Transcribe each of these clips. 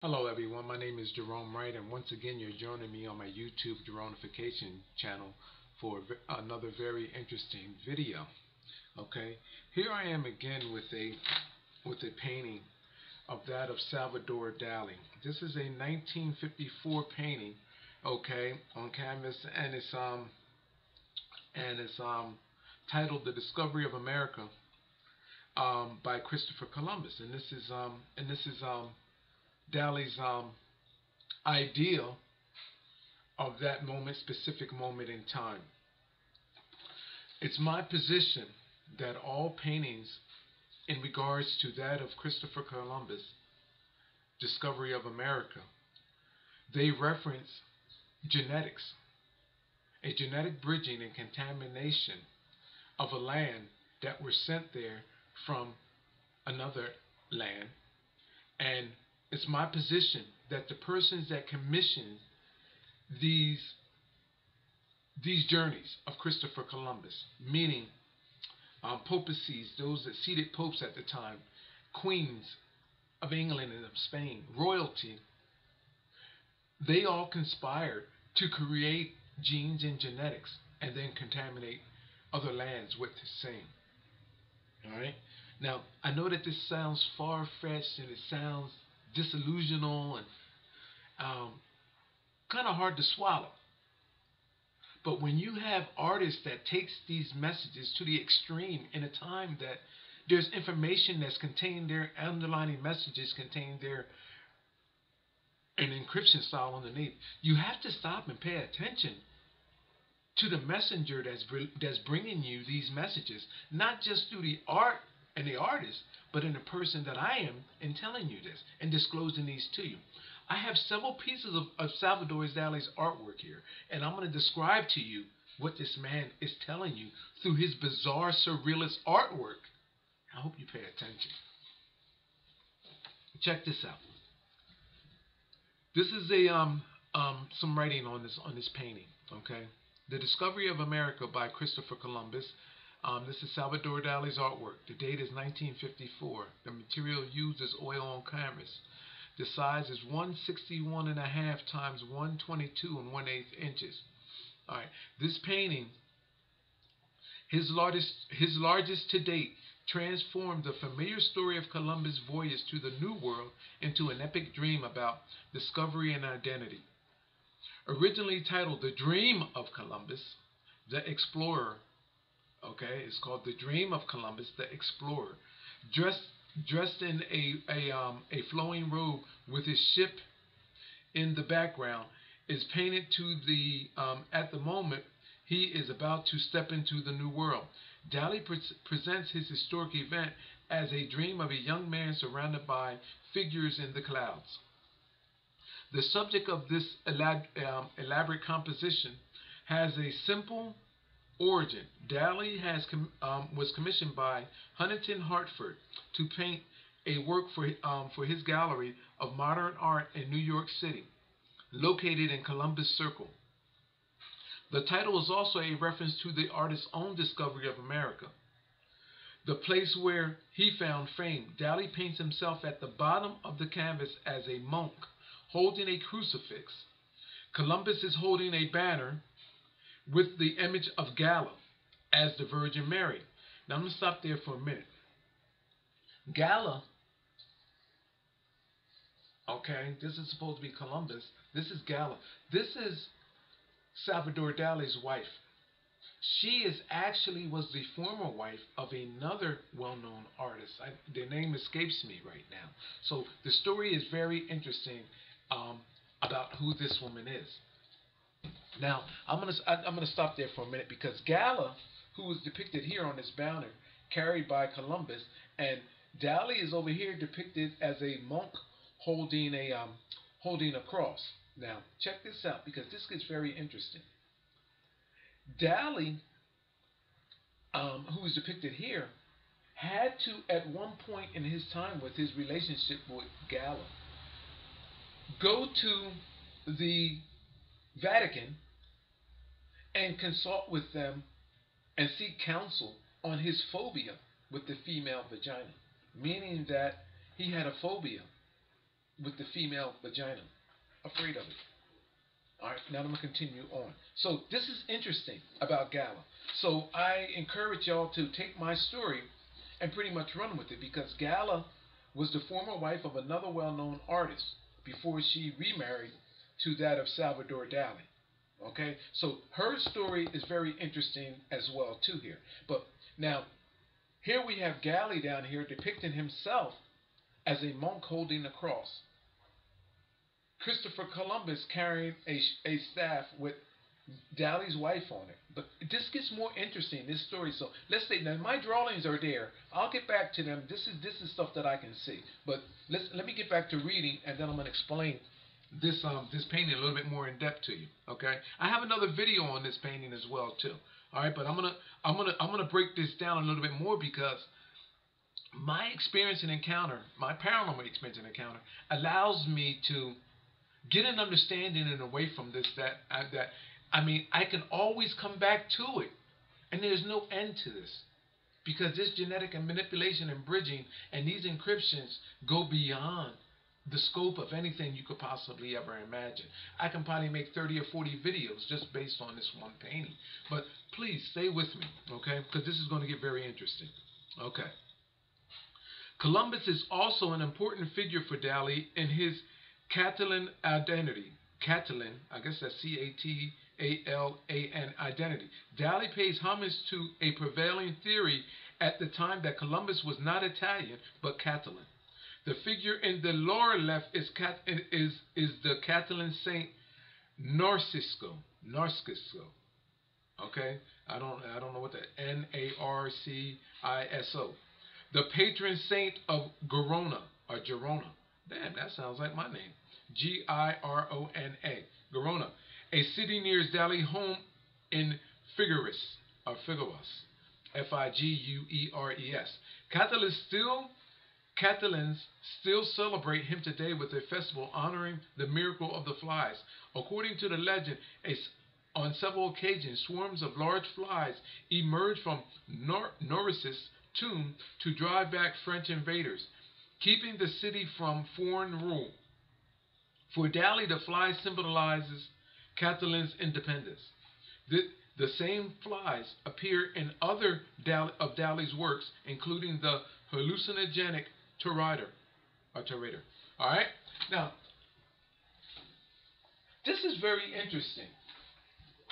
Hello everyone, my name is Jerome Wright, and once again you're joining me on my YouTube Jeronification channel for another very interesting video. Okay, here I am again with a painting of that of Salvador Dali. This is a 1954 painting, okay, on canvas, and it's titled "The Discovery of America" by Christopher Columbus, and this is Dali's ideal of that moment, specific moment in time. It's my position that all paintings in regards to that of Christopher Columbus, Discovery of America, they reference genetics, a genetic bridging and contamination of a land that were sent there from another land. And it's my position that the persons that commissioned these journeys of Christopher Columbus, meaning papacies, those that seated popes at the time, queens of England and of Spain, royalty, they all conspired to create genes and genetics and then contaminate other lands with the same. All right. Now, I know that this sounds far-fetched and it sounds disillusional and kind of hard to swallow. But when you have artists that takes these messages to the extreme in a time that there's information that's contained there, underlining messages contained there, an encryption style underneath, you have to stop and pay attention to the messenger that's bringing you these messages, not just through the art and the artist, but in the person that I am in telling you this and disclosing these to you. I have several pieces of Salvador Dali's artwork here, and I'm going to describe to you what this man is telling you through his bizarre surrealist artwork. I hope you pay attention. Check this out. This is some writing on this painting. Okay, The Discovery of America by Christopher Columbus. This is Salvador Dali's artwork. The date is 1954. The material used is oil on canvas. The size is 161.5 times 122 1/8 inches. All right. This painting, his largest to date, transformed the familiar story of Columbus' voyage to the New World into an epic dream about discovery and identity. Originally titled The Dream of Columbus, the Explorer. Okay, it's called The Dream of Columbus, the Explorer. Dressed in a flowing robe with his ship in the background, is painted to the at the moment he is about to step into the New World. Dali presents his historic event as a dream of a young man surrounded by figures in the clouds. The subject of this elaborate composition has a simple origin. Dali was commissioned by Huntington Hartford to paint a work for his gallery of modern art in New York City, located in Columbus Circle. The title is also a reference to the artist's own discovery of America, the place where he found fame. Dali paints himself at the bottom of the canvas as a monk holding a crucifix. Columbus is holding a banner with the image of Gala as the Virgin Mary. Now I'm going to stop there for a minute. Gala, okay, this is supposed to be Columbus. This is Gala. This is Salvador Dali's wife. She was the former wife of another well-known artist. Their name escapes me right now. So the story is very interesting about who this woman is. Now, I'm gonna stop there for a minute, because Gala, who is depicted here on this banner, carried by Columbus, and Dali is over here depicted as a monk holding a cross. Now, check this out, because this gets very interesting. Dali, who is depicted here, had to, at one point in his time with his relationship with Gala, go to the Vatican and consult with them and seek counsel on his phobia with the female vagina, meaning that he had a phobia with the female vagina. Afraid of it. All right, now I'm going to continue on. So this is interesting about Gala. So I encourage y'all to take my story and pretty much run with it, because Gala was the former wife of another well-known artist before she remarried to that of Salvador Dali. Okay, so her story is very interesting as well too here. But now here we have Gali down here depicting himself as a monk holding a cross. Christopher Columbus carrying a staff with Dali's wife on it. But this gets more interesting, this story. So let's say now my drawings are there. I'll get back to them. This is stuff that I can see. But let me get back to reading, and then I'm gonna explain this painting a little bit more in depth to you. Okay, I have another video on this painting as well too. All right, but I'm gonna break this down a little bit more, because my experience and encounter, my paranormal experience and encounter, allows me to get an understanding and away from this that I mean, I can always come back to it, and there's no end to this, because this genetic and manipulation and bridging and these encryptions go beyond the scope of anything you could possibly ever imagine. I can probably make 30 or 40 videos just based on this one painting. But please stay with me, okay? Because this is going to get very interesting. Okay. Columbus is also an important figure for Dali in his Catalan identity. Catalan, I guess that's Catalan identity. Dali pays homage to a prevailing theory at the time that Columbus was not Italian but Catalan. The figure in the lower left is the Catalan saint Narcisco. Okay, I don't know what that Narciso. The patron saint of Girona or Girona. Damn, that sounds like my name. Girona. Girona, a city near Dali's home in Figueres or Figueres. Figueres. Catalans still celebrate him today with a festival honoring the miracle of the flies. According to the legend, on several occasions, swarms of large flies emerged from Norris's tomb to drive back French invaders, keeping the city from foreign rule. For Dali, the fly symbolizes Catalans' independence. The same flies appear in other of Dali's works, including the hallucinogenic Turator. All right? Now, this is very interesting.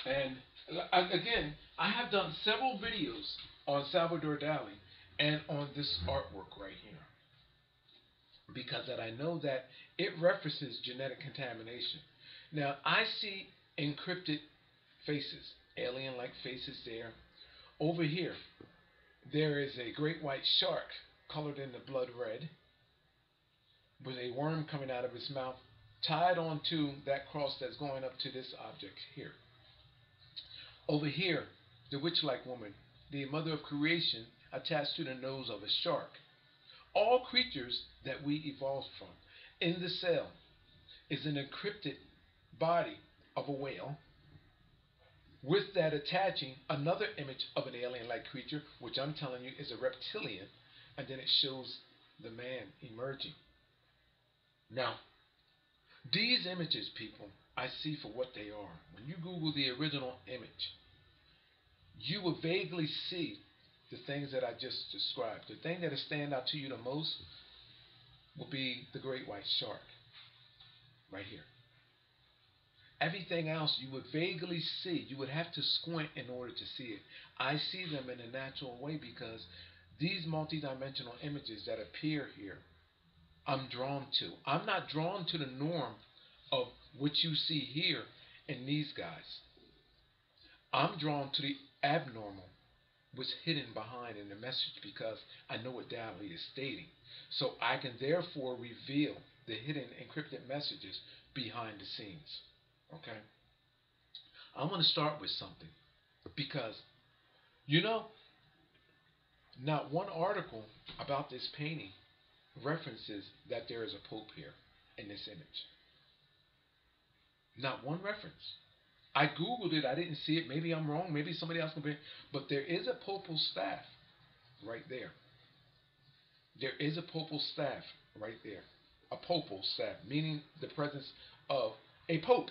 And again, I have done several videos on Salvador Dali and on this artwork right here, because that I know that it references genetic contamination. Now, I see encrypted faces, alien-like faces there. Over here, there is a great white shark colored in the blood red, with a worm coming out of his mouth, tied onto that cross that's going up to this object here. Over here, the witch-like woman, the mother of creation, attached to the nose of a shark. All creatures that we evolved from. In the cell is an encrypted body of a whale, with that attaching another image of an alien-like creature, which I'm telling you is a reptilian, and then it shows the man emerging. Now, these images, people, I see for what they are. When you Google the original image, you will vaguely see the things that I just described. The thing that will stand out to you the most will be the great white shark, right here. Everything else you would vaguely see. You would have to squint in order to see it. I see them in a natural way, because these multidimensional images that appear here, I'm drawn to. I'm not drawn to the norm of what you see here in these guys. I'm drawn to the abnormal, what's hidden behind in the message, because I know what Dali is stating. So I can therefore reveal the hidden encrypted messages behind the scenes. Okay? I'm going to start with something, because, you know, not one article about this painting references that there is a pope here in this image. Not one reference. I Googled it. I didn't see it. Maybe I'm wrong. Maybe somebody else can be. But there is a papal staff right there. There is a papal staff right there. a papal staff, meaning the presence of a pope.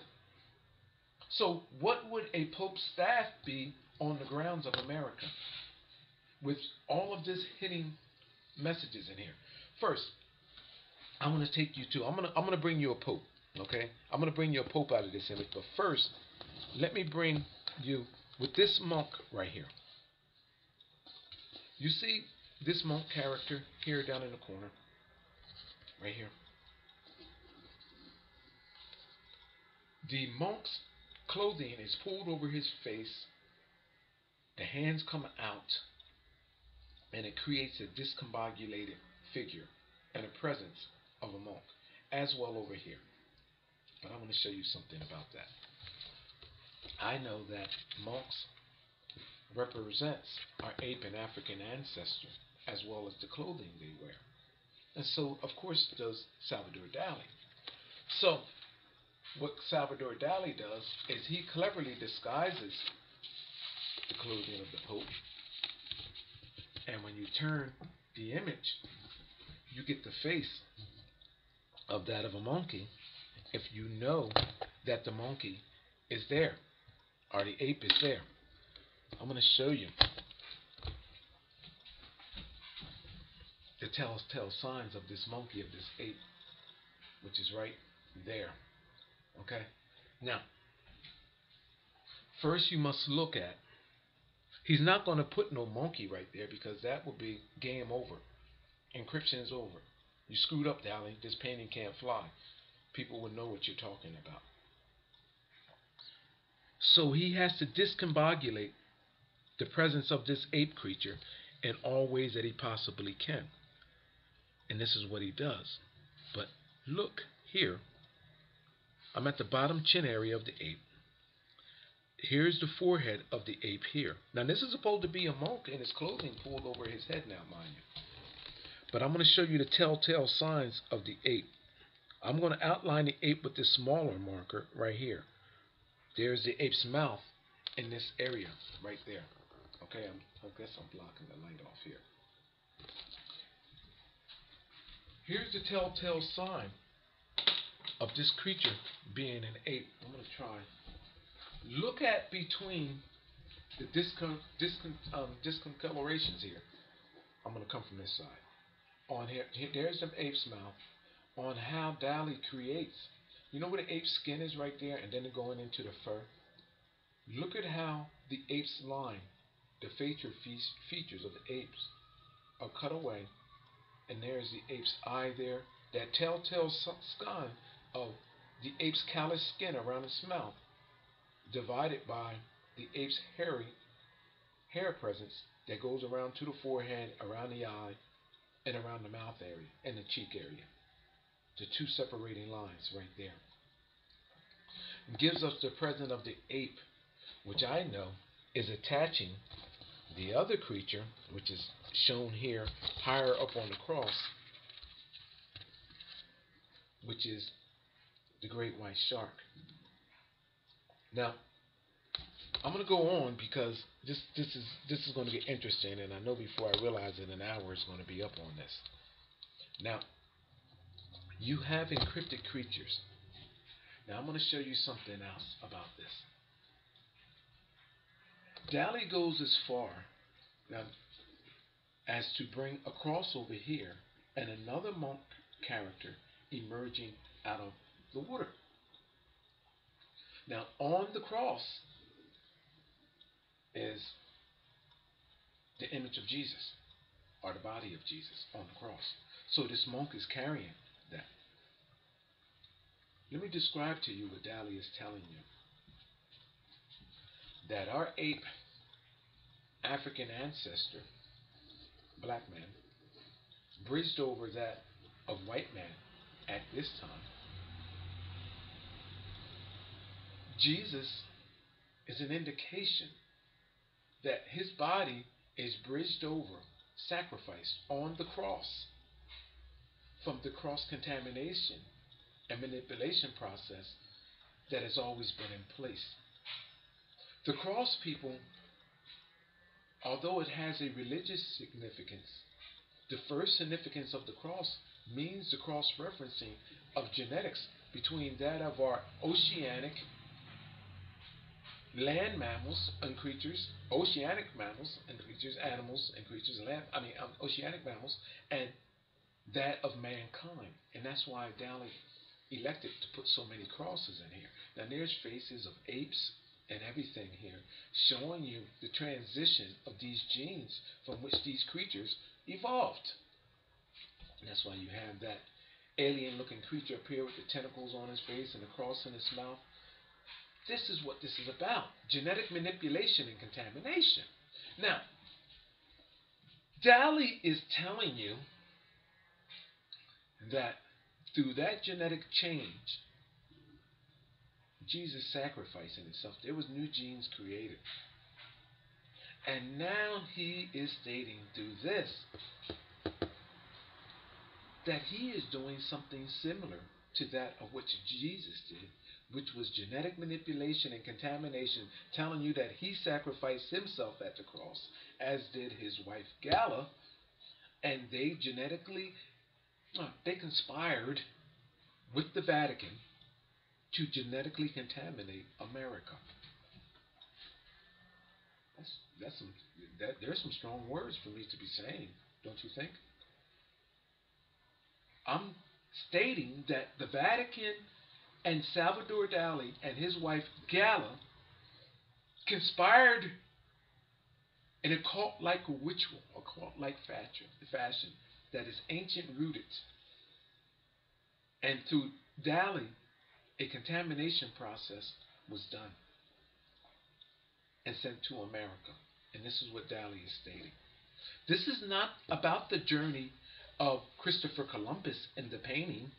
So, what would a pope's staff be on the grounds of America? With all of this hitting messages in here. First, I want to take you to. I'm gonna bring you a pope. Okay, I'm gonna bring you a pope out of this image. But first, let me bring you with this monk right here. You see this monk character here down in the corner, right here. The monk's clothing is pulled over his face. The hands come out, and it creates a discombobulated figure and a presence of a monk, as well over here. But I want to show you something about that. I know that monks represents our ape and African ancestor, as well as the clothing they wear. And so, of course, does Salvador Dali. So, what Salvador Dali does is he cleverly disguises the clothing of the Pope. And when you turn the image, you get the face of that of a monkey if you know that the monkey is there, or the ape is there. I'm going to show you the telltale signs of this monkey, of this ape, which is right there. Okay? Now, first you must look at, he's not going to put no monkey right there because that would be game over. Encryption is over. You screwed up, Dali. This painting can't fly. People will know what you're talking about. So he has to discombobulate the presence of this ape creature in all ways that he possibly can. And this is what he does. But look here. I'm at the bottom chin area of the ape. Here's the forehead of the ape here. Now this is supposed to be a monk and his clothing pulled over his head now, mind you. But I'm going to show you the telltale signs of the ape. I'm going to outline the ape with this smaller marker right here. There's the ape's mouth in this area right there. Okay, I guess I'm blocking the light off here. Here's the telltale sign of this creature being an ape. I'm going to try. Look at between the discolorations here. I'm going to come from this side. On here, there's the ape's mouth. On how Dali creates. You know where the ape's skin is right there, and then going into the fur? Look at how the ape's line, the features of the apes, are cut away, and there's the ape's eye there. That telltale sign of the ape's callous skin around its mouth, divided by the ape's hairy hair presence that goes around to the forehead, around the eye, and around the mouth area and the cheek area. The two separating lines right there. It gives us the presence of the ape, which I know is attaching the other creature, which is shown here higher up on the cross, which is the great white shark. Now, I'm going to go on because this is going to get interesting, and I know before I realize it, an hour is going to be up on this. Now, you have encrypted creatures. Now, I'm going to show you something else about this. Dali goes as far now as to bring a crossover here and another monk character emerging out of the water. Now, on the cross is the image of Jesus, or the body of Jesus on the cross. So this monk is carrying that. Let me describe to you what Dali is telling you. That our ape African ancestor, black man, bridged over that of white man at this time. Jesus is an indication that his body is bridged over, sacrificed on the cross from the cross-contamination and manipulation process that has always been in place. The cross, people, although it has a religious significance, the first significance of the cross means the cross-referencing of genetics between that of our oceanic land mammals and creatures, oceanic mammals and creatures, animals and creatures, oceanic mammals, and that of mankind. And that's why Dali elected to put so many crosses in here. Now there's faces of apes and everything here, showing you the transition of these genes from which these creatures evolved. And that's why you have that alien-looking creature up here with the tentacles on his face and the cross in his mouth. This is what this is about: genetic manipulation and contamination. Now, Dali is telling you that through that genetic change, Jesus sacrificing himself, there was new genes created. And now he is stating through this that he is doing something similar to that of which Jesus did, which was genetic manipulation and contamination, telling you that he sacrificed himself at the cross, as did his wife Gala, and they conspired with the Vatican to genetically contaminate America. There's some strong words for me to be saying, don't you think? I'm stating that the Vatican and Salvador Dali and his wife Gala conspired in a cult-like ritual, a cult-like fashion that is ancient rooted. And through Dali, a contamination process was done and sent to America. And this is what Dali is stating. This is not about the journey of Christopher Columbus in the painting.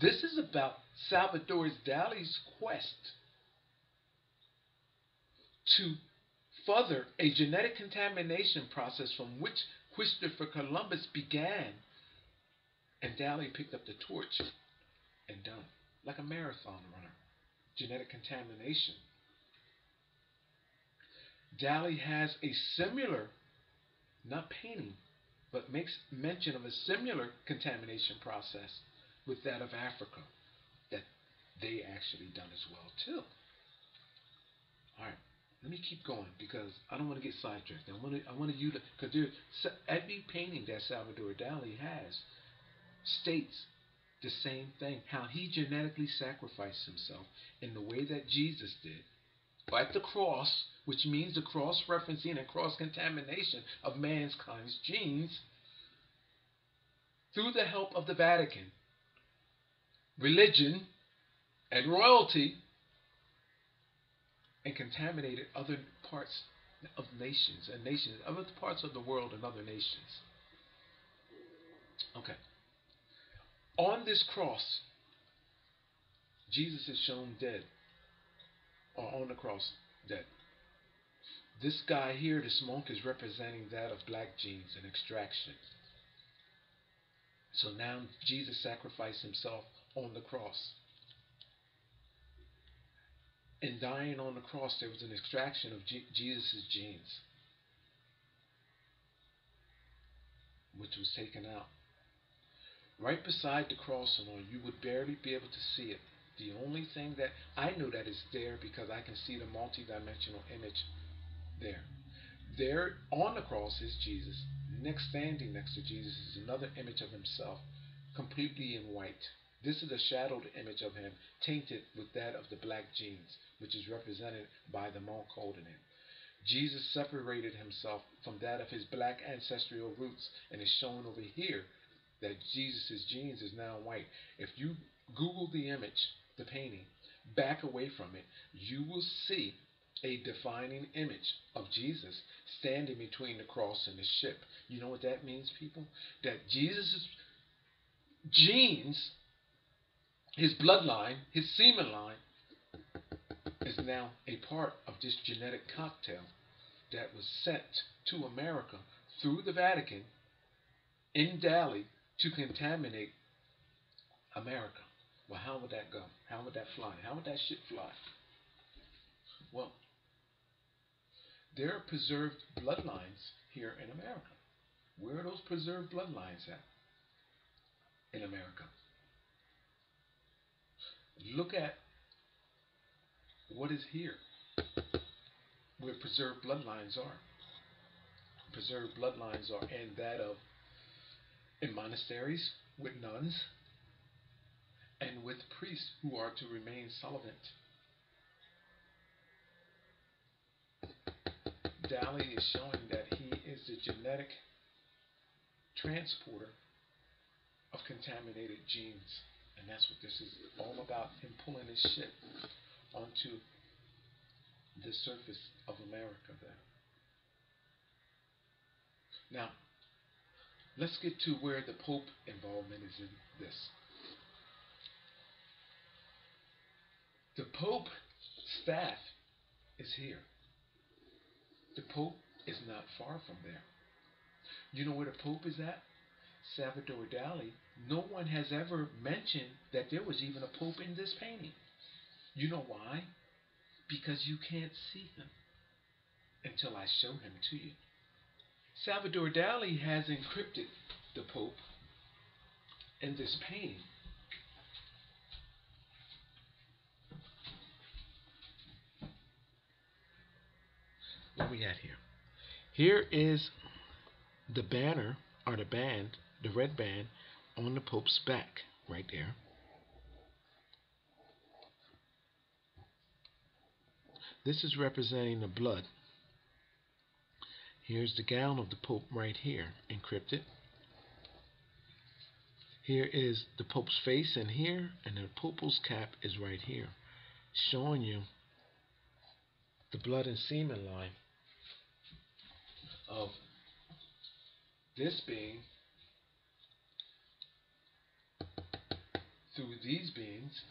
This is about Salvador Dali's quest to further a genetic contamination process from which Christopher Columbus began, and Dali picked up the torch and done, like a marathon runner. Genetic contamination. Dali has a similar, not painting, but makes mention of a similar contamination process with that of Africa that they actually done as well too. All right, let me keep going because I don't want to get sidetracked. I wanted you to, because every painting that Salvador Dali has states the same thing, how he genetically sacrificed himself in the way that Jesus did, at the cross, which means the cross-referencing and cross-contamination of mankind's genes through the help of the Vatican, religion, and royalty, and contaminated other parts of nations, other parts of the world and other nations. Okay. On this cross, Jesus is shown dead, or on the cross, dead. This guy here, this monk, is representing that of black genes and extraction. So now Jesus sacrificed himself on the cross. In dying on the cross, there was an extraction of Jesus' genes, which was taken out. Right beside the cross and all, you would barely be able to see it. The only thing that I know that is there, because I can see the multi-dimensional image there. There on the cross is Jesus. Standing next to Jesus is another image of himself, completely in white. This is a shadowed image of him, tainted with that of the black genes, which is represented by the monk holding him. Jesus separated himself from that of his black ancestral roots, and is shown over here that Jesus' genes is now white. If you Google the image, the painting, back away from it, you will see a defining image of Jesus standing between the cross and the ship. You know what that means, people? That Jesus' genes, his bloodline, his semen line, is now a part of this genetic cocktail that was sent to America through the Vatican in Dali to contaminate America. Well, how would that go? How would that fly? How would that ship fly? Well, there are preserved bloodlines here in America. Where are those preserved bloodlines at? in America. Look at what is here, where preserved bloodlines are. Preserved bloodlines are in that of in monasteries with nuns and with priests who are to remain celibate. Dali is showing that he is the genetic transporter of contaminated genes. And that's what this is all about, him pulling his shit onto the surface of America there. Now, let's get to where the Pope involvement is in this. The Pope staff is here. The Pope is not far from there. You know where the Pope is at? Salvador Dali. No one has ever mentioned that there was even a Pope in this painting. You know why? Because you can't see him until I show him to you. Salvador Dali has encrypted the Pope in this painting. What we got here? Here is the banner, or the band, the red band, on the Pope's back, right there. This is representing the blood. Here's the gown of the Pope right here, encrypted. Here is the Pope's face in here, and the Pope's cap is right here, showing you the blood and semen line of this being through these beings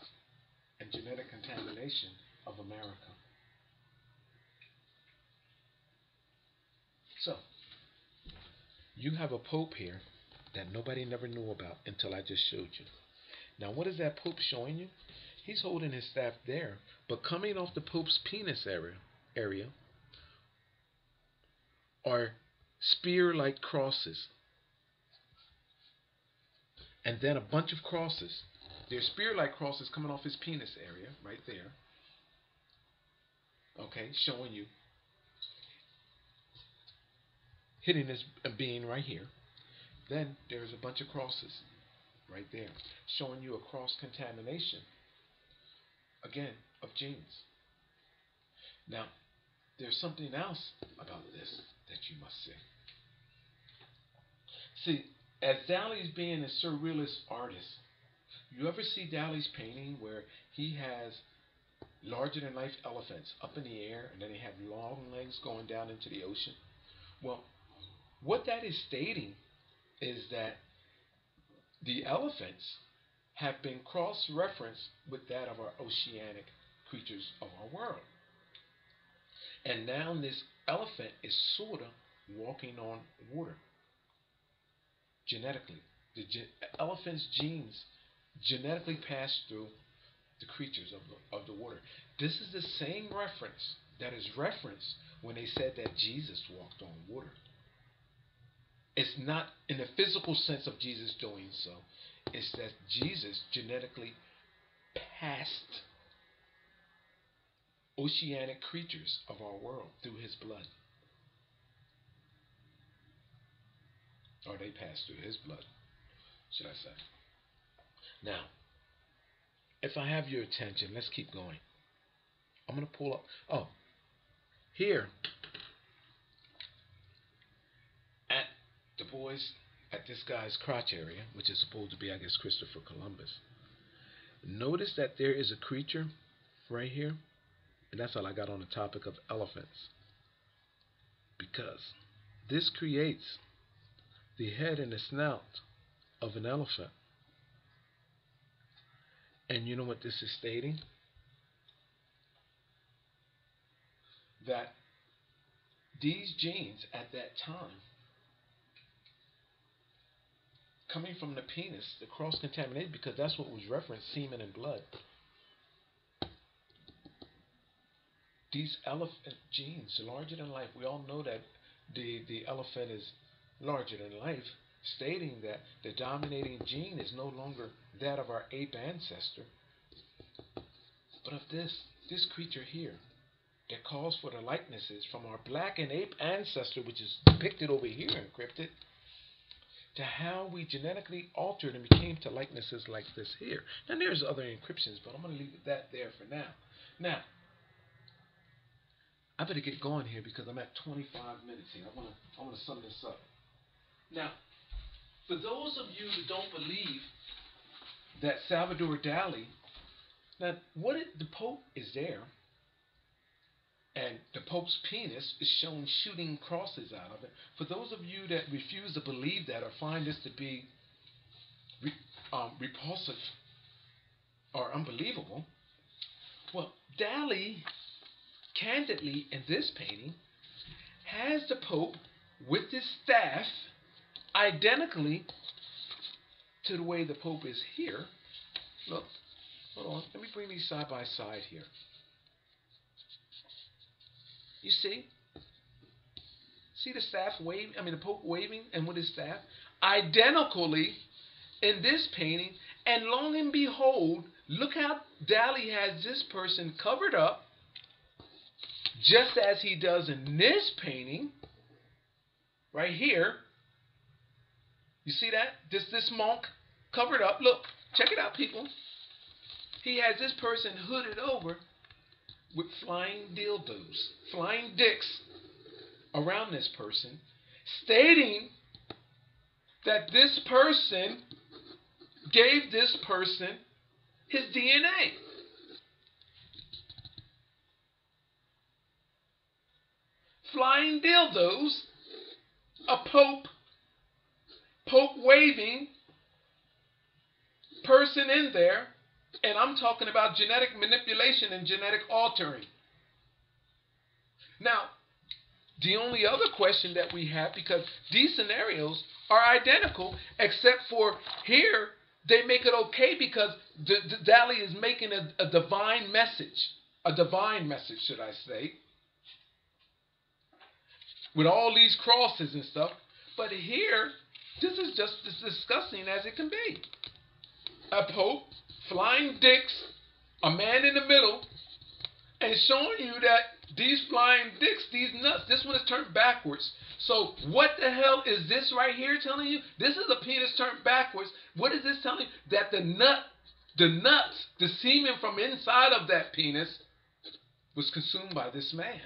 and genetic contamination of America. So, you have a Pope here that nobody never knew about until I just showed you. Now, what is that Pope showing you? He's holding his staff there, but coming off the Pope's penis area are spear-like crosses. And then a bunch of crosses. There's spear-like crosses coming off his penis area, right there. Okay, showing you. Hitting this being right here. Then there's a bunch of crosses right there, showing you a cross-contamination, again, of genes. Now, there's something else about this that you must see. See, as Dali's being a surrealist artist, you ever see Dali's painting where he has larger-than-life elephants up in the air, and then they have long legs going down into the ocean? Well, what that is stating is that the elephants have been cross-referenced with that of our oceanic creatures of our world. And now this elephant is sort of walking on water. Genetically. The elephant's genes genetically pass through the creatures of the water. This is the same reference that is referenced when they said that Jesus walked on water. It's not in the physical sense of Jesus doing so. It's that Jesus genetically passed oceanic creatures of our world through his blood. Or they passed through his blood, should I say. Now, if I have your attention, let's keep going. I'm going to pull up. Oh, here at the boys, at this guy's crotch area, which is supposed to be, I guess, Christopher Columbus. Notice that there is a creature right here, and that's all I got on the topic of elephants. Because this creates the head and the snout of an elephant. And you know what this is stating? That these genes at that time, coming from the penis, the cross-contaminated, because that's what was referenced, semen and blood. These elephant genes, larger than life. We all know that the elephant is larger than life, stating that the dominating gene is no longer that of our ape ancestor, but of this creature here that calls for the likenesses from our black and ape ancestor, which is depicted over here encrypted, to how we genetically altered and became to likenesses like this here. And there's other encryptions, but I'm going to leave that there for now. Now, I better get going here because I'm at 25 minutes here. I want to sum this up. Now, for those of you who don't believe that Salvador Dali, now what if the Pope is there, and the Pope's penis is shown shooting crosses out of it? For those of you that refuse to believe that or find this to be repulsive or unbelievable, well, Dali, candidly, in this painting, has the Pope with his staff identically to the way the Pope is here. Look, hold on, let me bring these side by side here. You see? See the staff wave? I mean, the Pope waving and with his staff? Identically in this painting. And lo and behold, look how Dali has this person covered up, just as he does in this painting, right here. You see that? This monk covered up. Look, check it out, people. He has this person hooded over with flying dildos, flying dicks around this person, stating that this person gave this person his DNA. Flying dildos, a Pope waving person in there, and I'm talking about genetic manipulation and genetic altering. Now, the only other question that we have, because these scenarios are identical, except for here, they make it okay because Dali is making a divine message. A divine message, should I say. With all these crosses and stuff. But here, this is just as disgusting as it can be. A Pope, flying dicks, a man in the middle, and showing you that these flying dicks, these nuts, this one is turned backwards. So what the hell is this right here telling you? This is a penis turned backwards. What is this telling you? That the nuts, the semen from inside of that penis was consumed by this man.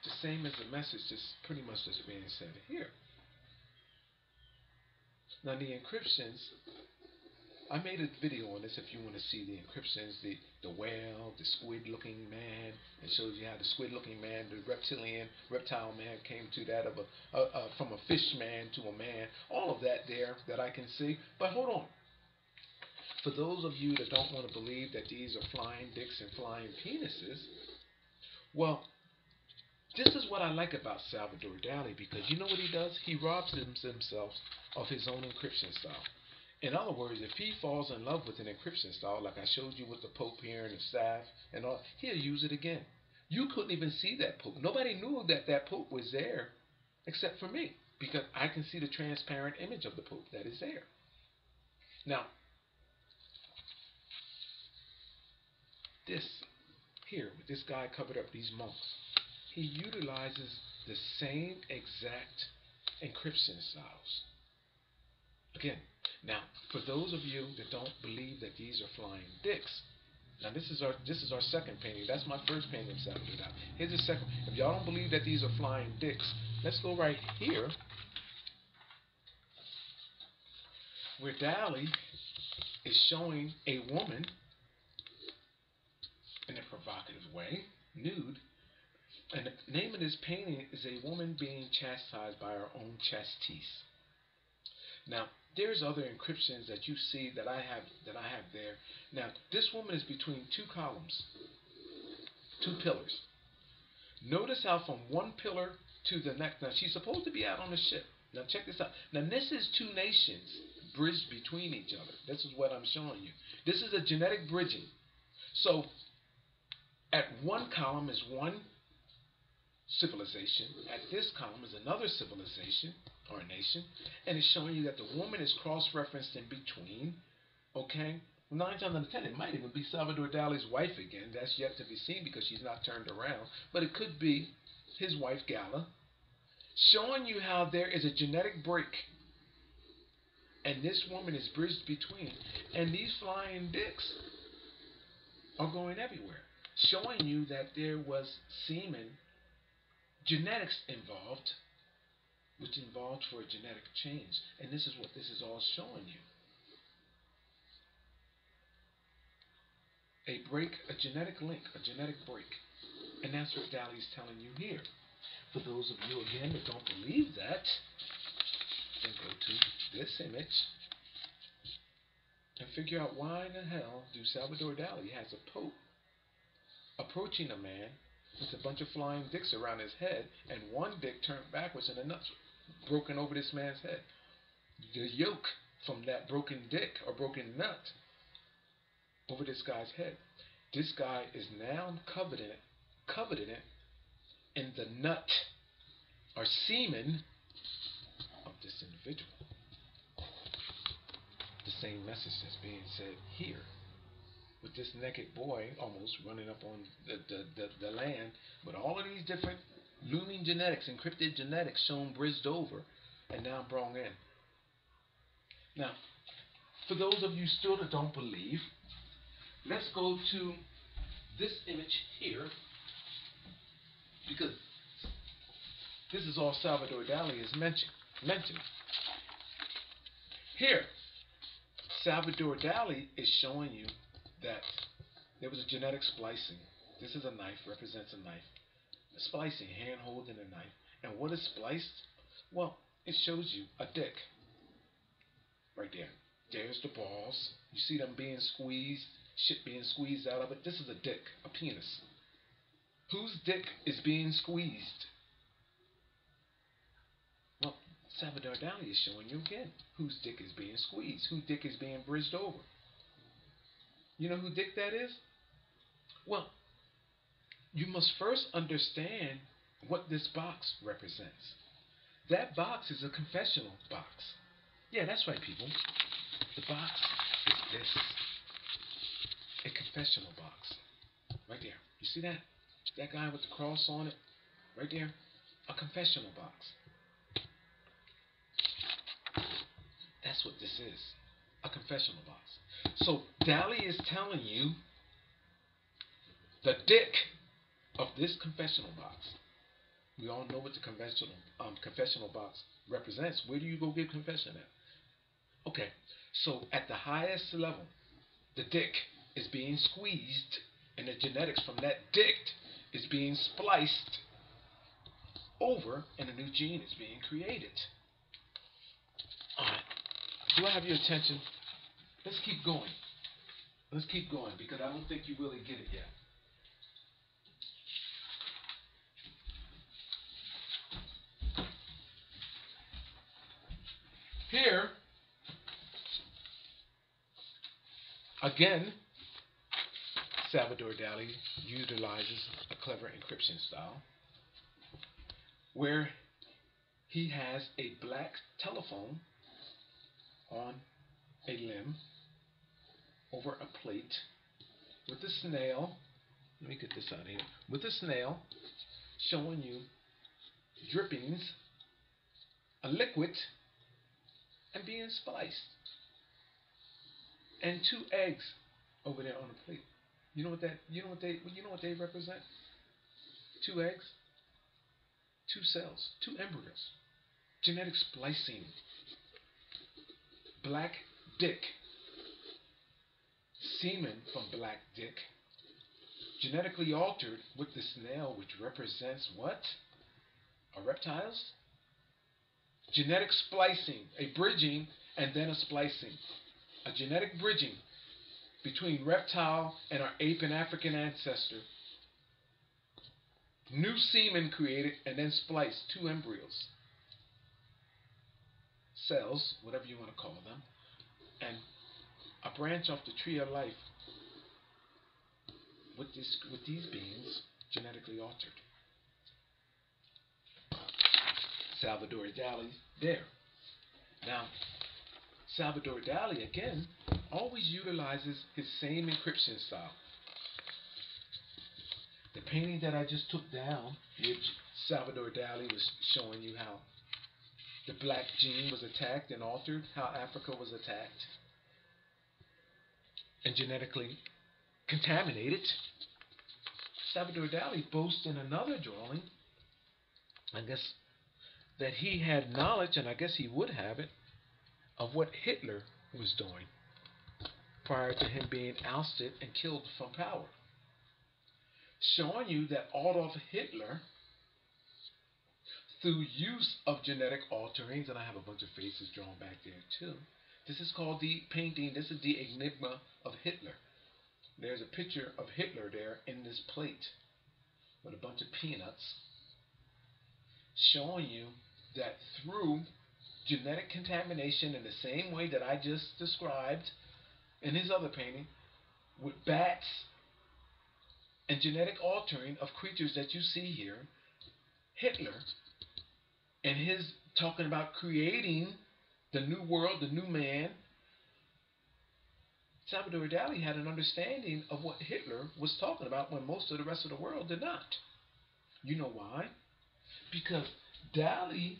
The same as the message that's pretty much just being said here. Now the encryptions, I made a video on this if you want to see the encryptions, the whale, the squid-looking man. It shows you how the squid-looking man, the reptile man came to that of from a fish man to a man. All of that there that I can see. But hold on. For those of you that don't want to believe that these are flying dicks and flying penises, well, this is what I like about Salvador Dali, because you know what he does? He robs himself of his own encryption style. In other words, if he falls in love with an encryption style, like I showed you with the Pope here and the staff and all, he'll use it again. You couldn't even see that Pope. Nobody knew that that Pope was there except for me, because I can see the transparent image of the Pope that is there. Now, this here, with this guy covered up, these monks, he utilizes the same exact encryption styles. Again, now, for those of you that don't believe that these are flying dicks, now this is our second painting. That's my first painting of Salvador Dali. Here's the second. If y'all don't believe that these are flying dicks, let's go right here, where Dali is showing a woman in a provocative way, nude. And the name of this painting is A Woman Being Chastised by Her Own Chastise. Now, there's other encryptions that you see that I have there. Now, this woman is between two columns, two pillars. Notice how from one pillar to the next. Now, she's supposed to be out on a ship. Now, check this out. Now, this is two nations bridged between each other. This is what I'm showing you. This is a genetic bridging. So, at one column is one civilization. At this column is another civilization or a nation, and it's showing you that the woman is cross-referenced in between. Okay, 9 times out of 10, it might even be Salvador Dali's wife again. That's yet to be seen because she's not turned around, but it could be his wife Gala, showing you how there is a genetic break, and this woman is bridged between, and these flying dicks are going everywhere, showing you that there was semen genetics involved, which involved for a genetic change. And this is what this is all showing you. A break, a genetic link, a genetic break. And that's what Dali's telling you here. For those of you, again, that don't believe that, then go to this image and figure out why in the hell do Salvador Dali has a pope approaching a man with a bunch of flying dicks around his head, and one dick turned backwards and a nut broken over this man's head. The yolk from that broken dick or broken nut over this guy's head. This guy is now covered in it in the nut or semen of this individual. The same message that's being said here, with this naked boy almost running up on the land, with all of these different looming genetics, encrypted genetics shown bridged over and now brought in. Now, for those of you still that don't believe, let's go to this image here, because this is all Salvador Dali is mentioning. Here, Salvador Dali is showing you that there was a genetic splicing. This is a knife, represents a knife. A splicing, hand holding a knife. And what is spliced? Well, it shows you a dick. Right there. There's the balls. You see them being squeezed, shit being squeezed out of it. This is a dick, a penis. Whose dick is being squeezed? Well, Salvador Dali is showing you again whose dick is being squeezed, whose dick is being bridged over. You know who dick that is? Well, you must first understand what this box represents. That box is a confessional box. Yeah, that's right, people. The box is this. A confessional box. Right there. You see that? That guy with the cross on it? Right there? A confessional box. That's what this is. A confessional box. So Dali is telling you the dick of this confessional box. We all know what the confessional box represents. Where do you go get confession at? Okay, so at the highest level, the dick is being squeezed, and the genetics from that dick is being spliced over, and a new gene is being created. All right. Do I have your attention? Let's keep going. Let's keep going, because I don't think you really get it yet. Here, again, Salvador Dali utilizes a clever encryption style where he has a black telephone on a limb over a plate with a snail. Let me get this out here. With a snail showing you drippings, a liquid, and being spliced. And 2 eggs over there on the plate. You know what they represent? 2 eggs, 2 cells, 2 embryos. Genetic splicing. Black dick. Semen from black dick. Genetically altered with the snail, which represents what? Are reptiles? Genetic splicing, a bridging and then a splicing. A genetic bridging between reptile and our ape and African ancestor. New semen created and then spliced, 2 embryos. Cells, whatever you want to call them. And a branch off the tree of life with these beings genetically altered. Salvador Dali there. Now, Salvador Dali, again, always utilizes his same encryption style. The painting that I just took down, which Salvador Dali was showing you how the black gene was attacked and altered, how Africa was attacked and genetically contaminated. Salvador Dali boasts in another drawing, I guess, that he had knowledge, and I guess he would have it, of what Hitler was doing prior to him being ousted and killed from power. Showing you that Adolf Hitler, through use of genetic alterings, and I have a bunch of faces drawn back there too. This is called the painting, this is the enigma of Hitler. There's a picture of Hitler there in this plate with a bunch of peanuts, showing you that through genetic contamination in the same way that I just described in his other painting, with bats and genetic altering of creatures that you see here, Hitler and his talking about creating the new world, the new man, Salvador Dali had an understanding of what Hitler was talking about when most of the rest of the world did not. You know why? Because Dali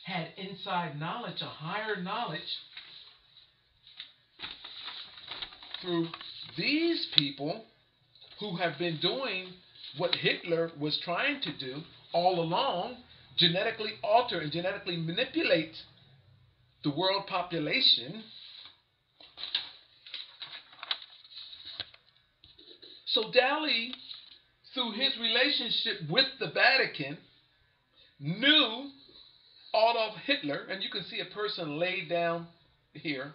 had inside knowledge, a higher knowledge, through these people who have been doing what Hitler was trying to do all along, genetically alter and genetically manipulate the world population. So Dali, through his relationship with the Vatican, knew Adolf Hitler, and you can see a person laid down here.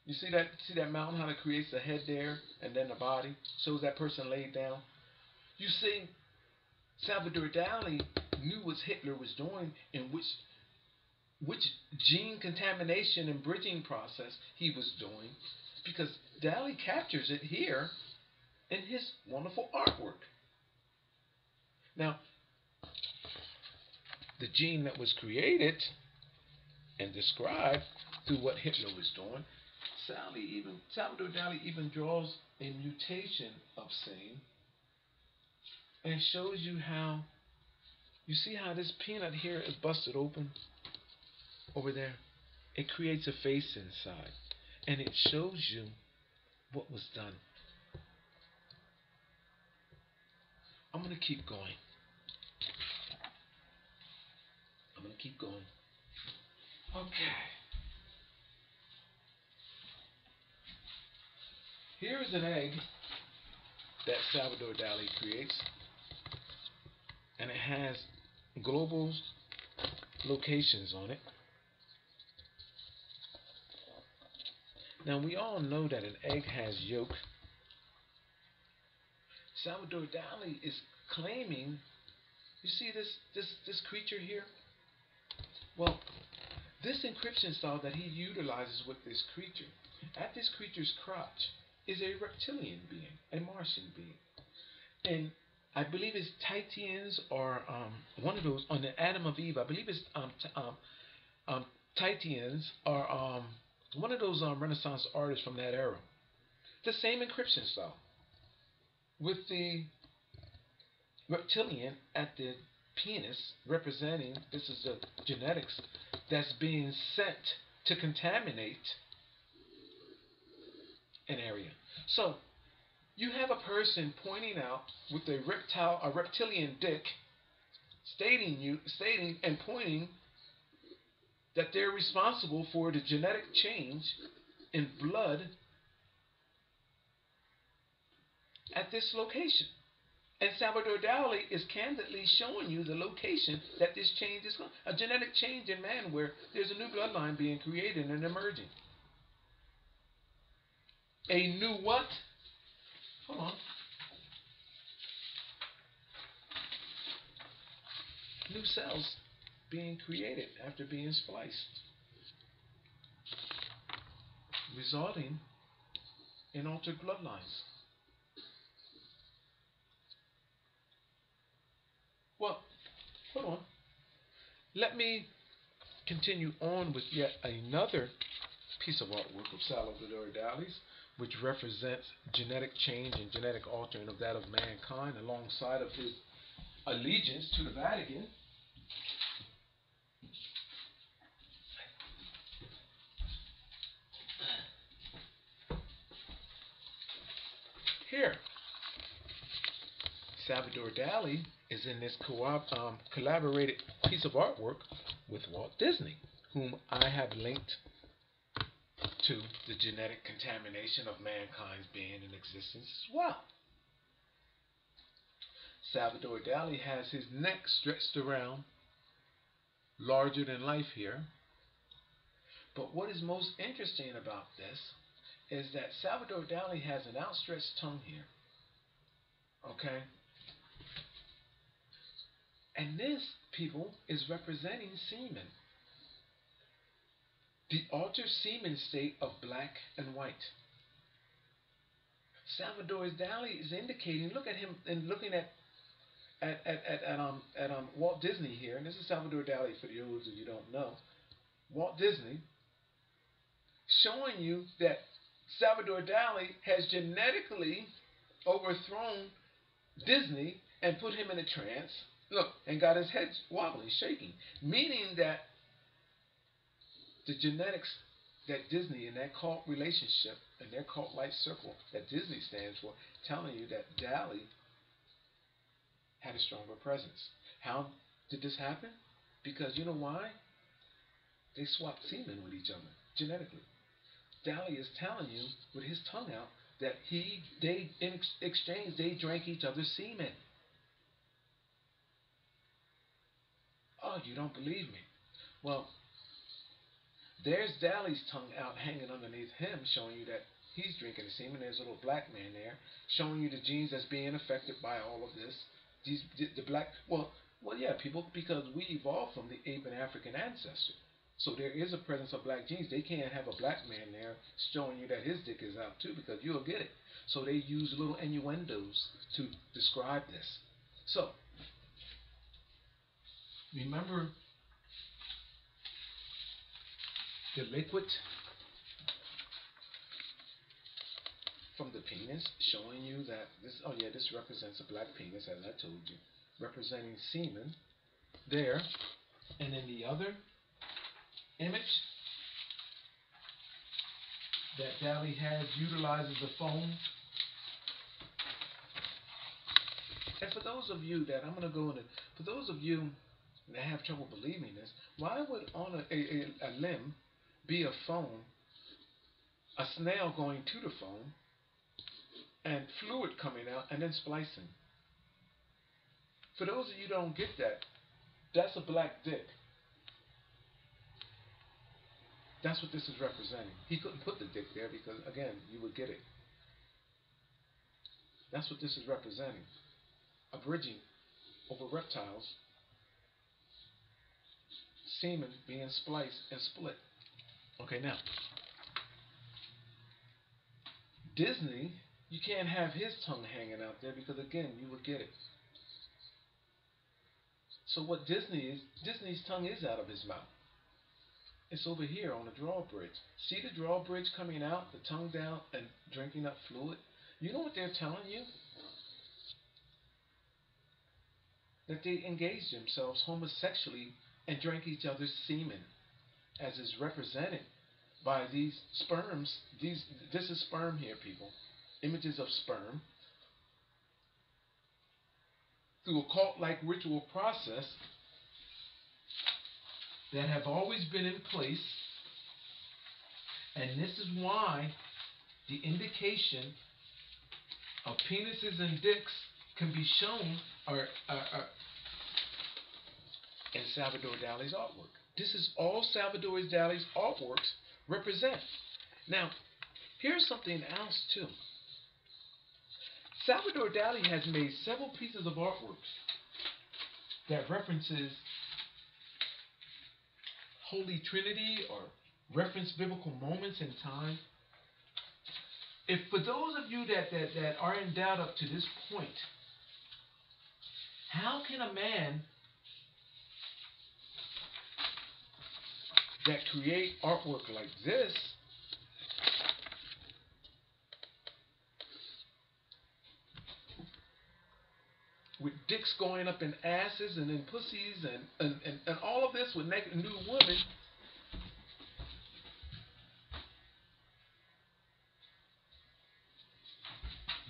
You see that mountain, how it creates the head there and then the body, shows that person laid down. You see, Salvador Dali knew what Hitler was doing and which gene contamination and bridging process he was doing, because Dali captures it here in his wonderful artwork. Now, the gene that was created and described through what Hitler was doing, Salvador Dali even draws a mutation of same and shows you how, you see how this peanut here is busted open over there? It creates a face inside, and it shows you what was done. I'm going to keep going. Okay. Here is an egg that Salvador Dali creates, and it has global locations on it. Now we all know that an egg has yolk. Salvador Dali is claiming, you see this creature here? Well, this encryption style that he utilizes with this creature, at this creature's crotch, is a reptilian being, a Martian being. And I believe it's Titans or one of those, on the Adam of Eve, I believe it's Titans or one of those Renaissance artists from that era. The same encryption style, with the reptilian at the penis representing, this is the genetics that's being sent to contaminate an area. So you have a person pointing out with a reptilian dick, stating and pointing that they're responsible for the genetic change in blood at this location. And Salvador Dali is candidly showing you the location that this change is going. A genetic change in man where there's a new bloodline being created and emerging. A new what? Hold on. New cells being created after being spliced, resulting in altered bloodlines. Well, hold on. Let me continue on with yet another piece of artwork of Salvador Dali's, which represents genetic change and genetic altering of that of mankind alongside of his allegiance to the Vatican. Here, Salvador Dali is in this collaborated piece of artwork with Walt Disney, whom I have linked to the genetic contamination of mankind's being and existence as well. Salvador Dali has his neck stretched around, larger than life here. But what is most interesting about this is that Salvador Dali has an outstretched tongue here. Okay? And this, people, is representing semen. The altered semen state of black and white. Salvador Dali is indicating, look at him and looking at Walt Disney here, and this is Salvador Dali for those of you who don't know. Walt Disney showing you that Salvador Dali has genetically overthrown Disney and put him in a trance. Look, and got his head wobbling, shaking, meaning that the genetics that Disney and that cult relationship and their cult-like circle that Disney stands for, telling you that Dali had a stronger presence. How did this happen? Because you know why? They swapped semen with each other genetically. Dali is telling you with his tongue out that they in exchange they drank each other's semen. Oh, you don't believe me? Well, there's Dali's tongue out hanging underneath him, showing you that he's drinking the semen. There's a little black man there, showing you the genes that's being affected by all of this. The black, well, yeah, people, because we evolved from the ape and African ancestor. So there is a presence of black genes. They can't have a black man there showing you that his dick is out too, because you'll get it. So they use little innuendos to describe this. So, remember the liquid from the penis showing you that this, oh yeah, this represents a black penis, as I told you, representing semen there. And then the other image that Dali has utilizes the phone. And for those of you that, I'm going to go into, for those of you that have trouble believing this, why would on a limb be a phone, a snail going to the phone, and fluid coming out and then splicing? For those of you who don't get that, that's a black dick. That's what this is representing. He couldn't put the dick there because, again, you would get it. That's what this is representing. A bridging over reptiles, semen being spliced and split. Okay, now, Disney, you can't have his tongue hanging out there because, again, you would get it. So what Disney's tongue is out of his mouth. It's over here on the drawbridge. See the drawbridge coming out, the tongue down, and drinking up fluid? You know what they're telling you? That they engaged themselves homosexually and drank each other's semen, as is represented by these sperms. This is sperm here, people. Images of sperm. Through a cult-like ritual process that have always been in place. And this is why the indication of penises and dicks can be shown in Salvador Dali's artwork. This is all Salvador Dali's artworks represent. Now, here's something else too. Salvador Dali has made several pieces of artworks that references Holy Trinity or reference biblical moments in time. If for those of you that are in doubt up to this point, how can a man that create artwork like this with dicks going up in asses and in pussies and all of this with naked nude women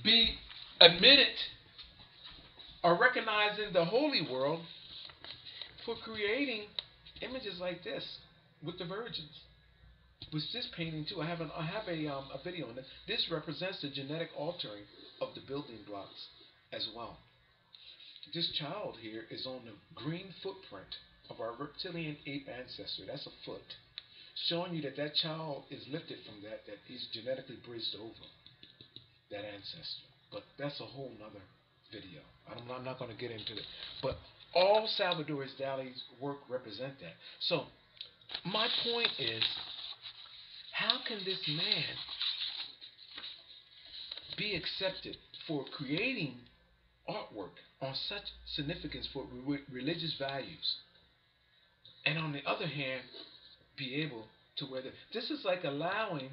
be admitted or recognized in the holy world for creating images like this with the virgins. With this painting too, I have a video on this. This represents the genetic altering of the building blocks as well. This child here is on the green footprint of our reptilian ape ancestor. That's a foot, showing you that that child is lifted from that he's genetically bridged over that ancestor. But that's a whole nother video. I'm not going to get into it. But all Salvador Dali's work represent that. So my point is, how can this man be accepted for creating artwork on such significance for religious values, and on the other hand, be able to wear this is like allowing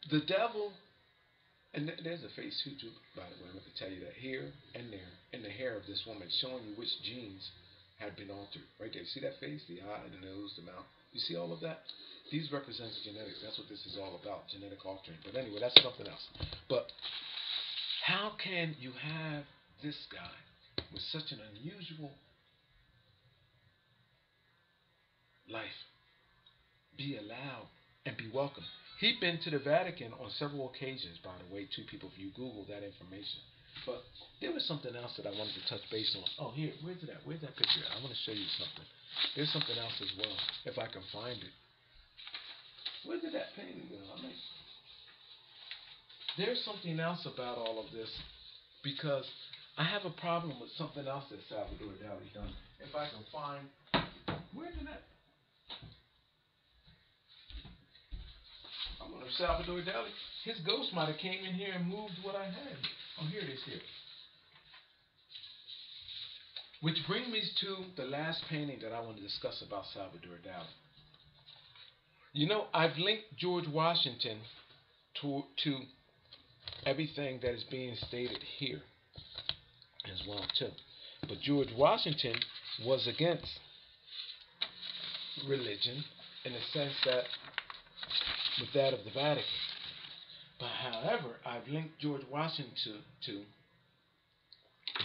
the devil, and there's a face too, by the way, I'm going to tell you that here and there, in the hair of this woman, showing you which genes had been altered. Right there, see that face, the eye, the nose, the mouth, you see all of that? These represents genetics. That's what this is all about, genetic altering. But anyway, that's something else. But how can you have this guy with such an unusual life be allowed and be welcomed? He'd been to the Vatican on several occasions, by the way, two people, if you Google that information. But there was something else that I wanted to touch base on. Oh, here, where's it at? Where's that picture at? I want to show you something. There's something else as well, if I can find it. Where did that painting go? There's something else about all of this, because I have a problem with something else that Salvador Dali done. If I can find, where did that? I wonder if Salvador Dali, his ghost might have came in here and moved what I had. Oh, here it is here. Which brings me to the last painting that I want to discuss about Salvador Dali. You know, I've linked George Washington to everything that is being stated here as well too. But George Washington was against religion in the sense that with that of the Vatican. But however, I've linked George Washington to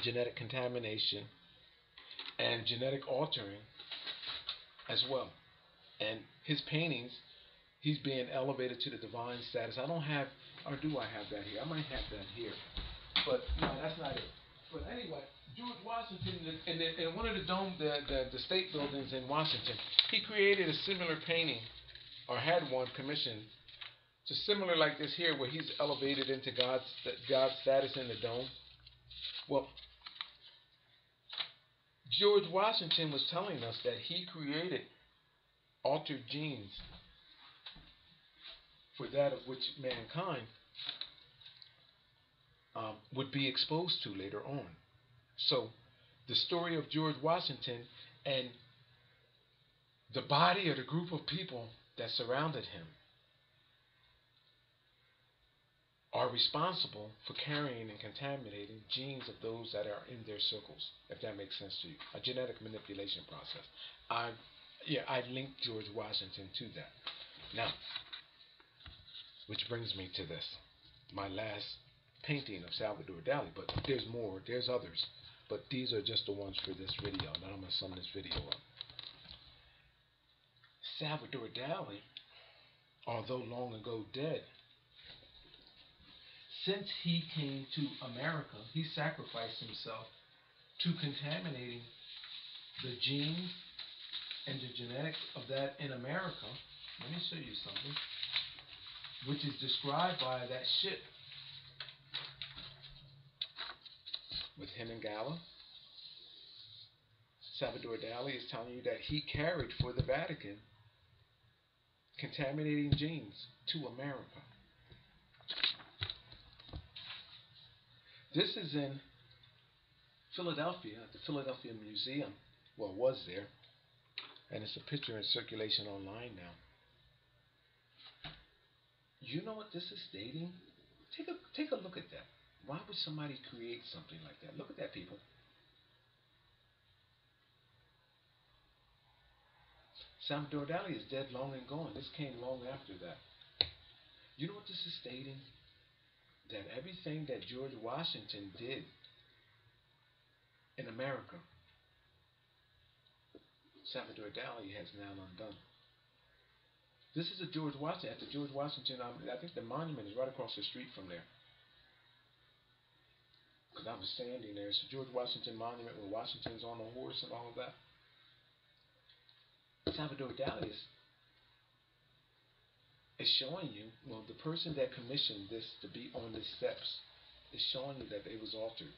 genetic contamination and genetic altering as well. And his paintings, he's being elevated to the divine status. I don't have, or do I have that here? I might have that here. But no, that's not it. But anyway, George Washington, in one of the state buildings in Washington, he created a similar painting, or had one commissioned, just similar like this here, where he's elevated into God's status in the dome. Well, George Washington was telling us that he created altered genes for that of which mankind would be exposed to later on. So the story of George Washington and the body or the group of people that surrounded him are responsible for carrying and contaminating genes of those that are in their circles, if that makes sense to you. A genetic manipulation process. I've linked George Washington to that. Now, which brings me to this, my last painting of Salvador Dali, but there's more, there's others, but these are just the ones for this video, and I'm going to sum this video up. Salvador Dali, although long ago dead, since he came to America, he sacrificed himself to contaminating the genes and the genetics of that in America. Let me show you something, which is described by that ship with him and Gala. Salvador Dali is telling you that he carried for the Vatican contaminating genes to America. This is in Philadelphia, at the Philadelphia Museum. Well, was there. and it's a picture in circulation online now. You know what this is stating? Take a look at that. Why would somebody create something like that? Look at that, people. Salvador Dali is dead, long and gone. This came long after that. You know what this is stating? That everything that George Washington did in America, Salvador Dali has now undone. This is a George Washington. At the George Washington, I think the monument is right across the street from there. Because I was standing there. It's the George Washington monument where Washington's on a horse and all of that. Salvador Dali is showing you, well, the person that commissioned this to be on the steps is showing you that it was altered.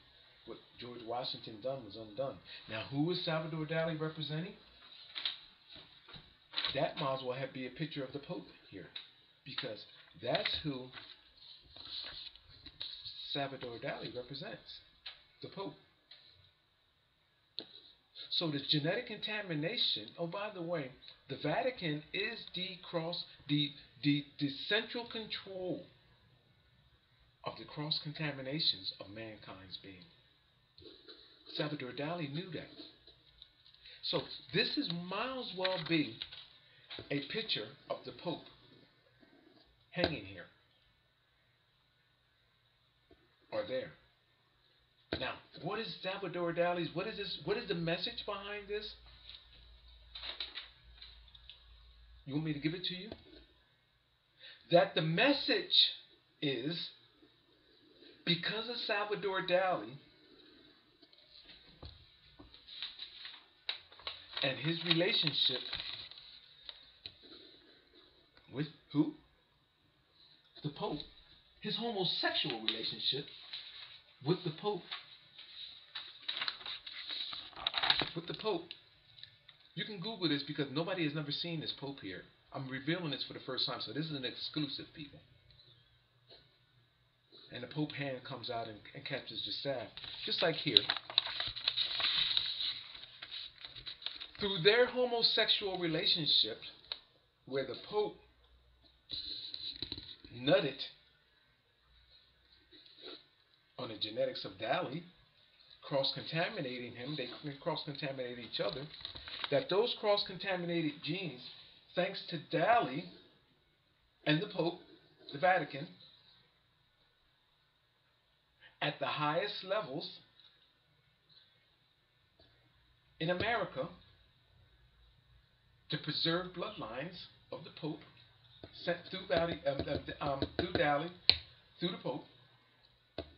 What George Washington done was undone. Now, who is Salvador Dali representing? That might as well be a picture of the Pope here, because that's who Salvador Dali represents, the Pope. So the genetic contamination, oh, by the way, the Vatican is the central control of the cross-contaminations of mankind's being. Salvador Dali knew that. So this might as well be a picture of the Pope hanging here or there. Now, what is Salvador Dali's? What is this? What is the message behind this? You want me to give it to you? That the message is, because of Salvador Dali and his relationship with who? The Pope. His homosexual relationship with the Pope. With the Pope. You can Google this because nobody has never seen this Pope here. I'm revealing this for the first time, so this is an exclusive, people. And the Pope hand comes out and catches the staff. Just like here. Through their homosexual relationship, where the Pope nutted on the genetics of Dali, cross-contaminating him, they cross-contaminate each other, that those cross-contaminated genes, thanks to Dali and the Pope, the Vatican, at the highest levels in America, to preserve bloodlines of the Pope, sent through Dali, through the Pope,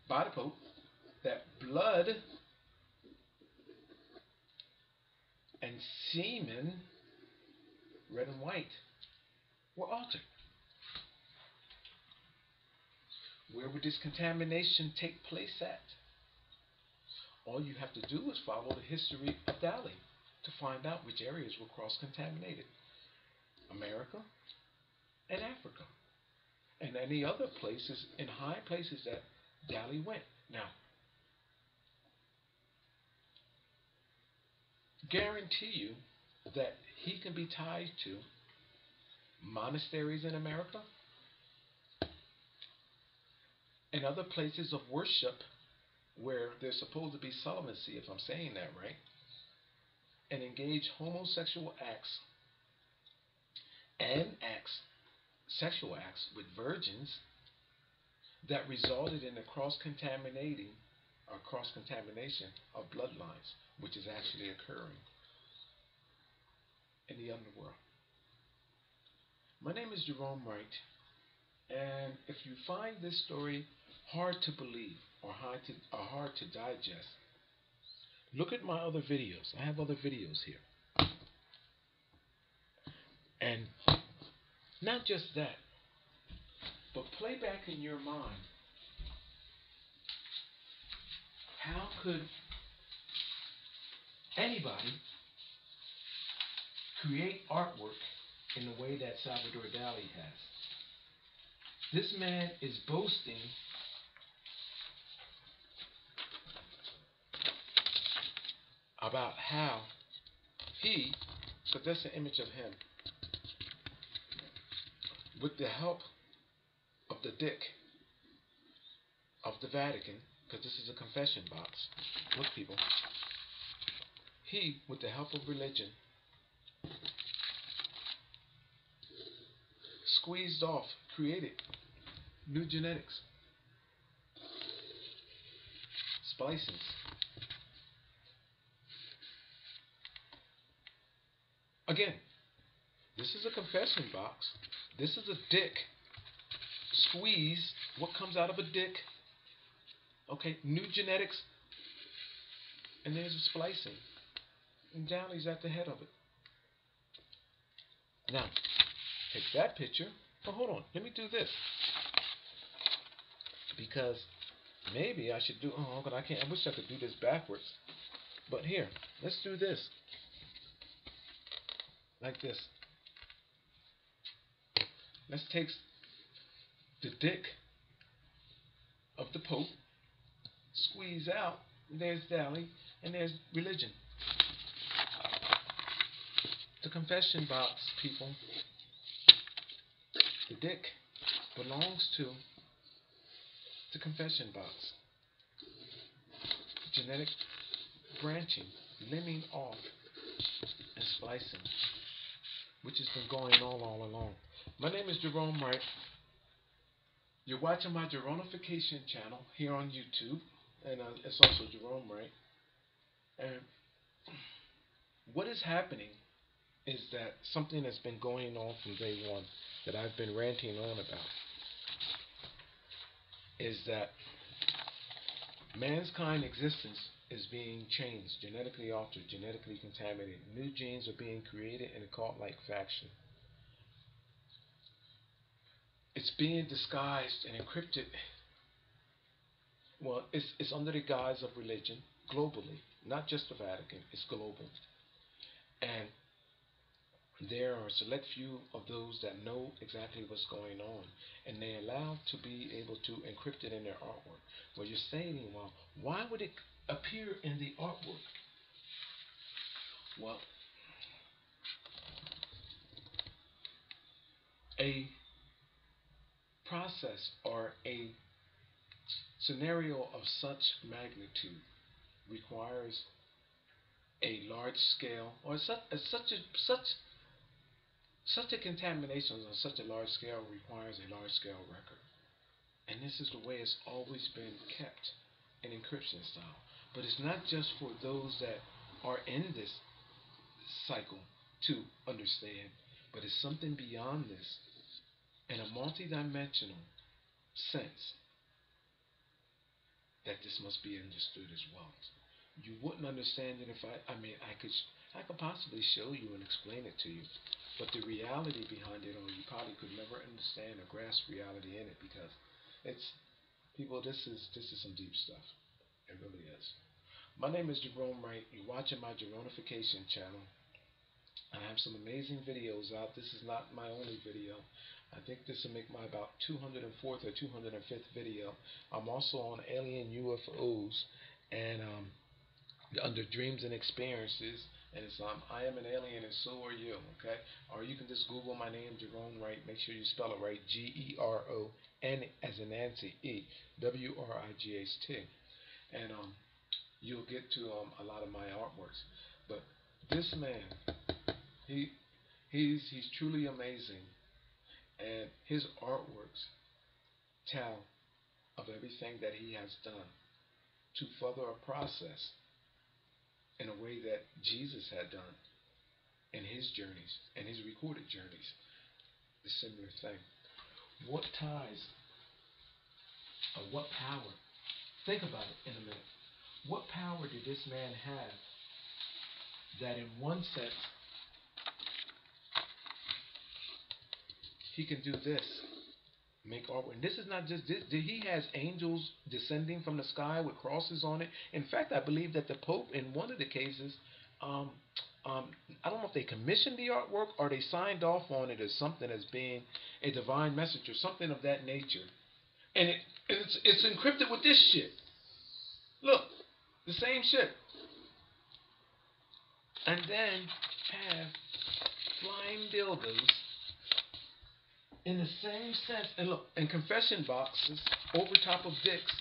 by the Pope, that blood and semen, red and white, were altered. Where would this contamination take place at? All you have to do is follow the history of Dali to find out which areas were cross-contaminated. America and Africa. And any other places, in high places that Dali went. Now, guarantee you that he can be tied to monasteries in America and other places of worship where there's supposed to be celibacy, if I'm saying that right, and engage homosexual acts and sexual acts with virgins that resulted in the cross-contamination of bloodlines, which is actually occurring in the underworld. My name is Jerome Wright, and if you find this story hard to believe or hard to digest, look at my other videos. I have other videos here. And not just that, but play back in your mind, how could anybody create artwork in the way that Salvador Dali has? This man is boasting about how he because that's an image of him with the help of the dick of the Vatican, because this is a confession box. Look, people. He, with the help of religion, squeezed off, created new genetics, splicings. Again, this is a confession box. This is a dick. Squeeze what comes out of a dick. Okay, new genetics. And there's a splicing. And Dali's at the head of it. Now, take that picture. Oh, hold on. Let me do this. Because maybe I should do... Oh, God, I can't. I wish I could do this backwards. But here, let's do this. Like this. Let's take the dick of the Pope, squeeze out, and there's Dali, and there's religion. The confession box, people. The dick belongs to the confession box. Genetic branching, limbing off, and splicing, which has been going on all along. My name is Jerome Wright. You're watching my Jeronification channel here on YouTube, and it's also Jerome Wright. And what is happening is that something that's been going on from day one that I've been ranting on about is that mankind existence is being changed, genetically altered, genetically contaminated. New genes are being created in a cult-like faction. It's being disguised and encrypted. Well, it's under the guise of religion, globally, not just the Vatican, it's global. And there are a select few of those that know exactly what's going on, and they're allowed to be able to encrypt it in their artwork. Well, you're saying, well, why would it appear in the artwork? Well, a process or a scenario of such magnitude requires a large scale, or such a contamination on such a large scale requires a large scale record. And this is the way it's always been kept in encryption style. But it's not just for those that are in this cycle to understand, but it's something beyond this in a multidimensional sense that this must be understood as well. You wouldn't understand it if I could possibly show you and explain it to you, but the reality behind it, or you probably could never understand or grasp reality in it, because it's, people, this is some deep stuff. It really is. My name is Jerome Wright. You're watching my Jeronification channel. I have some amazing videos out. This is not my only video. I think this will make my about 204th or 205th video. I'm also on alien UFOs and under dreams and experiences, and it's I am an alien and so are you. Okay, or you can just Google my name, Jerome Wright. Make sure you spell it right, G-E-R-O-N as in Nancy, E W-R-I-G-H-T, and you'll get to a lot of my artworks. But this man, he's truly amazing, and his artworks tell of everything that he has done to further a process in a way that Jesus had done in his journeys, and his recorded journeys. The similar thing. What ties, or what power, think about it in a minute. What power did this man have that in one sense he can do this, make artwork? And this is not just this. He has angels descending from the sky with crosses on it. In fact, I believe that the Pope, in one of the cases, I don't know if they commissioned the artwork or they signed off on it as something as being a divine message or something of that nature. And it's encrypted with this shit. Look, the same shit. And then have flying dildos in the same sense. And look, and confession boxes over top of dicks.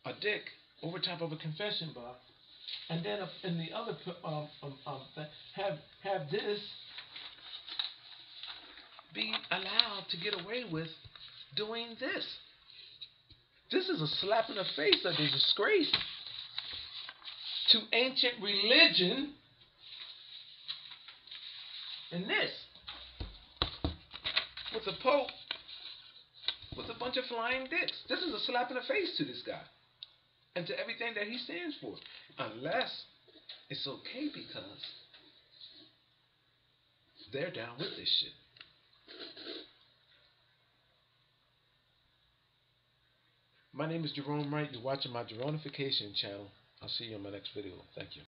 A dick over top of a confession box. And then in the other have this be allowed to get away with doing this. This is a slap in the face, a disgrace to ancient religion. And this, with the Pope, with a bunch of flying dicks. This is a slap in the face to this guy and to everything that he stands for. Unless it's okay because they're down with this shit. My name is Jerome Wright. You're watching my Jeronification channel. I'll see you on my next video. Thank you.